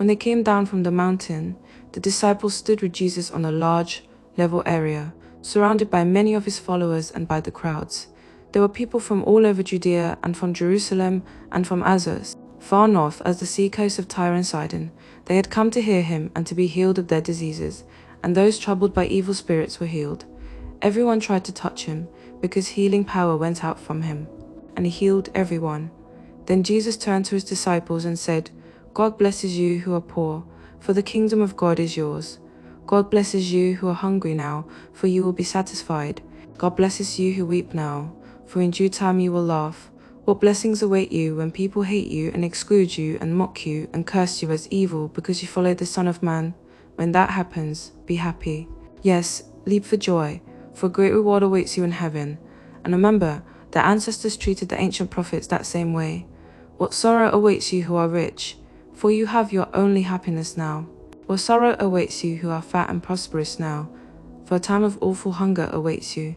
When they came down from the mountain, the disciples stood with Jesus on a large, level area, surrounded by many of his followers and by the crowds. There were people from all over Judea and from Jerusalem and from Azus, far north as the seacoast of Tyre and Sidon. They had come to hear him and to be healed of their diseases, and those troubled by evil spirits were healed. Everyone tried to touch him, because healing power went out from him, and he healed everyone. Then Jesus turned to his disciples and said, "God blesses you who are poor, for the kingdom of God is yours. God blesses you who are hungry now, for you will be satisfied. God blesses you who weep now, for in due time you will laugh. What blessings await you when people hate you and exclude you and mock you and curse you as evil because you follow the Son of Man? When that happens, be happy. Yes, leap for joy, for a great reward awaits you in heaven. And remember, their ancestors treated the ancient prophets that same way. What sorrow awaits you who are rich, for you have your only happiness now. What sorrow awaits you who are fat and prosperous now, for a time of awful hunger awaits you.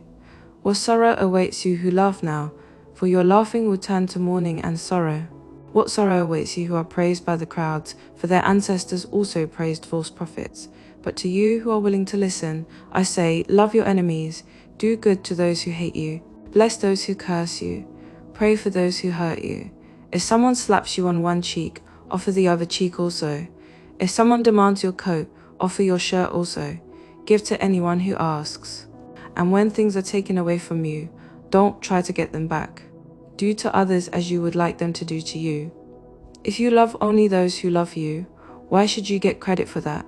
What sorrow awaits you who laugh now, for your laughing will turn to mourning and sorrow. What sorrow awaits you who are praised by the crowds, for their ancestors also praised false prophets. But to you who are willing to listen, I say, love your enemies, do good to those who hate you, bless those who curse you, pray for those who hurt you. If someone slaps you on one cheek, offer the other cheek also. If someone demands your coat, offer your shirt also. Give to anyone who asks. And when things are taken away from you, don't try to get them back. Do to others as you would like them to do to you. If you love only those who love you, why should you get credit for that?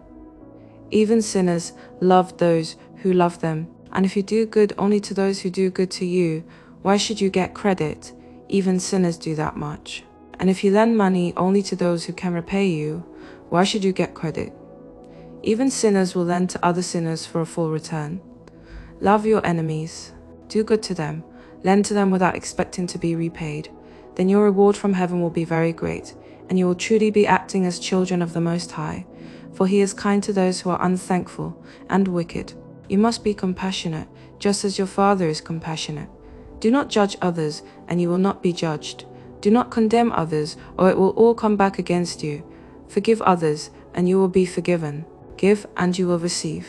Even sinners love those who love them. And if you do good only to those who do good to you, why should you get credit? Even sinners do that much. And if you lend money only to those who can repay you, why should you get credit? Even sinners will lend to other sinners for a full return. Love your enemies. Do good to them. Lend to them without expecting to be repaid. Then your reward from heaven will be very great, and you will truly be acting as children of the Most High, for he is kind to those who are unthankful and wicked. You must be compassionate, just as your Father is compassionate. Do not judge others, and you will not be judged. Do not condemn others, or it will all come back against you. Forgive others, and you will be forgiven. Give, and you will receive.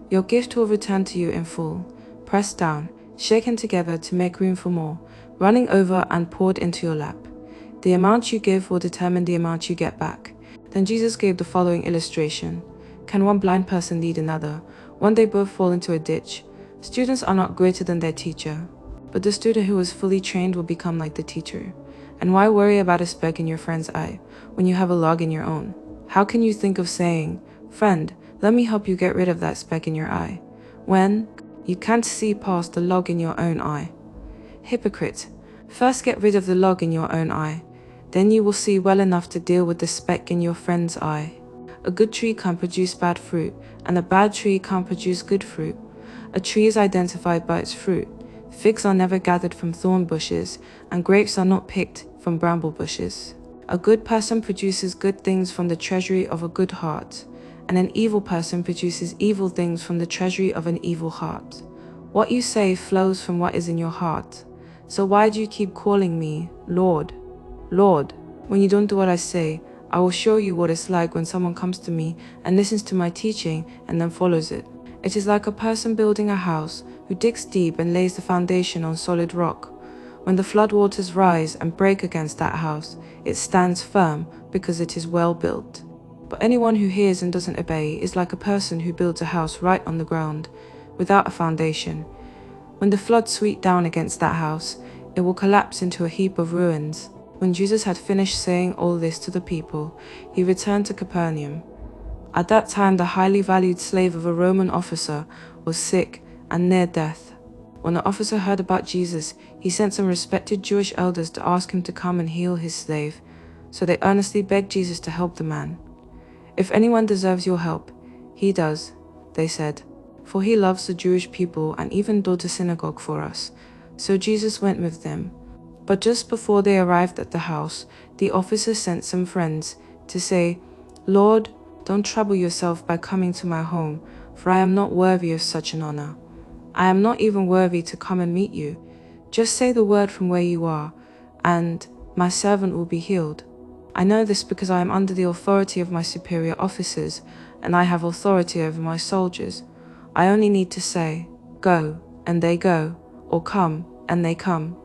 Your gift will return to you in full, pressed down, shaken together to make room for more, running over and poured into your lap. The amount you give will determine the amount you get back. Then Jesus gave the following illustration. Can one blind person lead another? One day both fall into a ditch. Students are not greater than their teacher, but the student who is fully trained will become like the teacher. And why worry about a speck in your friend's eye when you have a log in your own? How can you think of saying, "Friend, let me help you get rid of that speck in your eye," when you can't see past the log in your own eye? Hypocrite, first get rid of the log in your own eye, then you will see well enough to deal with the speck in your friend's eye. A good tree can't produce bad fruit, and a bad tree can't produce good fruit. A tree is identified by its fruit. Figs are never gathered from thorn bushes, and grapes are not picked from bramble bushes. A good person produces good things from the treasury of a good heart, and an evil person produces evil things from the treasury of an evil heart. What you say flows from what is in your heart. So why do you keep calling me Lord, Lord, when you don't do what I say? I will show you what it's like when someone comes to me and listens to my teaching and then follows it. It is like a person building a house who digs deep and lays the foundation on solid rock. When the floodwaters rise and break against that house, it stands firm because it is well built. But anyone who hears and doesn't obey is like a person who builds a house right on the ground, without a foundation. When the floods sweep down against that house, it will collapse into a heap of ruins. When Jesus had finished saying all this to the people, he returned to Capernaum. At that time, the highly valued slave of a Roman officer was sick and near death. When the officer heard about Jesus, he sent some respected Jewish elders to ask him to come and heal his slave. So they earnestly begged Jesus to help the man. "If anyone deserves your help, he does," they said, "for he loves the Jewish people and even built a synagogue for us." So Jesus went with them. But just before they arrived at the house, the officer sent some friends to say, "Lord, don't trouble yourself by coming to my home, for I am not worthy of such an honor. I am not even worthy to come and meet you. Just say the word from where you are, and my servant will be healed." I know this because I am under the authority of my superior officers, and I have authority over my soldiers. I only need to say, 'Go,' and they go, or 'Come,' and they come.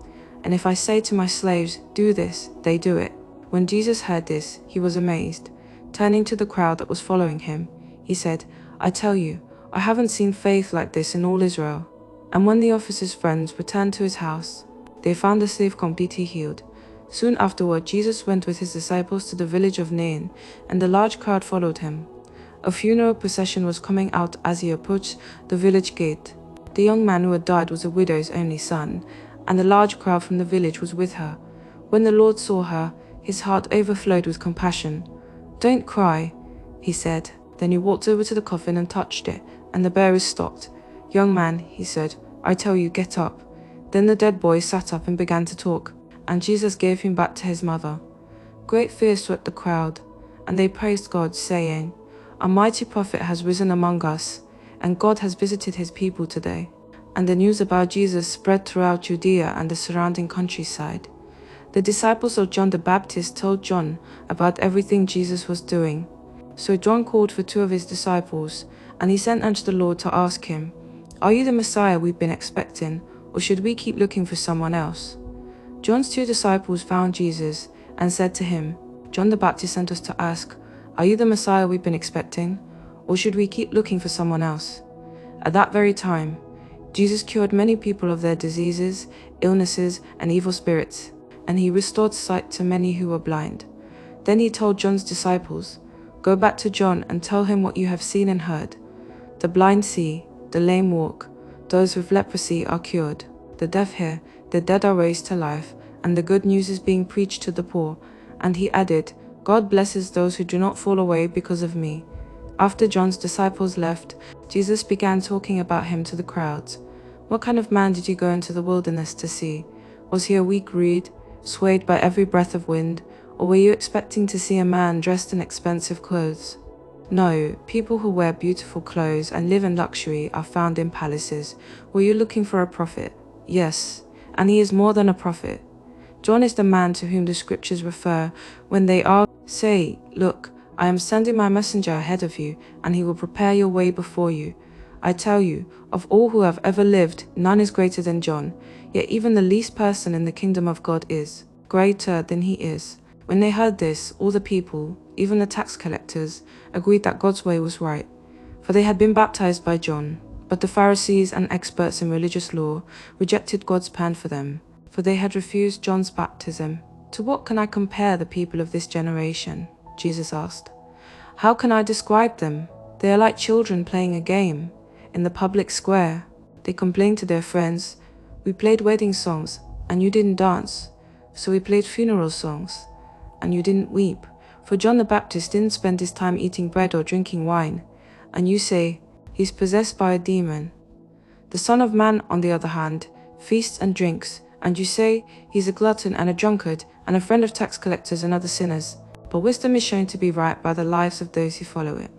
And if I say to my slaves, 'Do this,' they do it." When Jesus heard this, he was amazed. Turning to the crowd that was following him, he said, "I tell you, I haven't seen faith like this in all Israel." And when the officer's friends returned to his house, they found the slave completely healed. Soon afterward, Jesus went with his disciples to the village of Nain, and a large crowd followed him. A funeral procession was coming out as he approached the village gate. The young man who had died was a widow's only son, and a large crowd from the village was with her. When the Lord saw her, his heart overflowed with compassion. "Don't cry," he said. Then he walked over to the coffin and touched it, and the bearers stopped. "Young man," he said, "I tell you, get up." Then the dead boy sat up and began to talk, and Jesus gave him back to his mother. Great fear swept the crowd, and they praised God, saying, "A mighty prophet has risen among us, and God has visited his people today." And the news about Jesus spread throughout Judea and the surrounding countryside. The disciples of John the Baptist told John about everything Jesus was doing. So John called for 2 of his disciples, and he sent unto the Lord to ask him, "Are you the Messiah we've been expecting, or should we keep looking for someone else?" John's 2 disciples found Jesus and said to him, "John the Baptist sent us to ask, 'Are you the Messiah we've been expecting, or should we keep looking for someone else?'" At that very time, Jesus cured many people of their diseases, illnesses, and evil spirits, and he restored sight to many who were blind. Then he told John's disciples, "Go back to John and tell him what you have seen and heard. The blind see, the lame walk, those with leprosy are cured, the deaf hear, the dead are raised to life, and the good news is being preached to the poor." And he added, "God blesses those who do not fall away because of me." After John's disciples left, Jesus began talking about him to the crowds. "What kind of man did you go into the wilderness to see? Was he a weak reed, swayed by every breath of wind, or were you expecting to see a man dressed in expensive clothes? No, people who wear beautiful clothes and live in luxury are found in palaces. Were you looking for a prophet? Yes, and he is more than a prophet. John is the man to whom the scriptures refer when they say, 'Look, I am sending my messenger ahead of you, and he will prepare your way before you.' I tell you, of all who have ever lived, none is greater than John, yet even the least person in the kingdom of God is greater than he is." When they heard this, all the people, even the tax collectors, agreed that God's way was right, for they had been baptized by John. But the Pharisees and experts in religious law rejected God's plan for them, for they had refused John's baptism. "To what can I compare the people of this generation?" Jesus asked. "How can I describe them? They are like children playing a game in the public square. They complain to their friends, 'We played wedding songs, and you didn't dance. So we played funeral songs, and you didn't weep.' For John the Baptist didn't spend his time eating bread or drinking wine, and you say, 'He's possessed by a demon.' The Son of Man, on the other hand, feasts and drinks, and you say, 'He's a glutton and a drunkard, and a friend of tax collectors and other sinners.' But wisdom is shown to be right by the lives of those who follow it."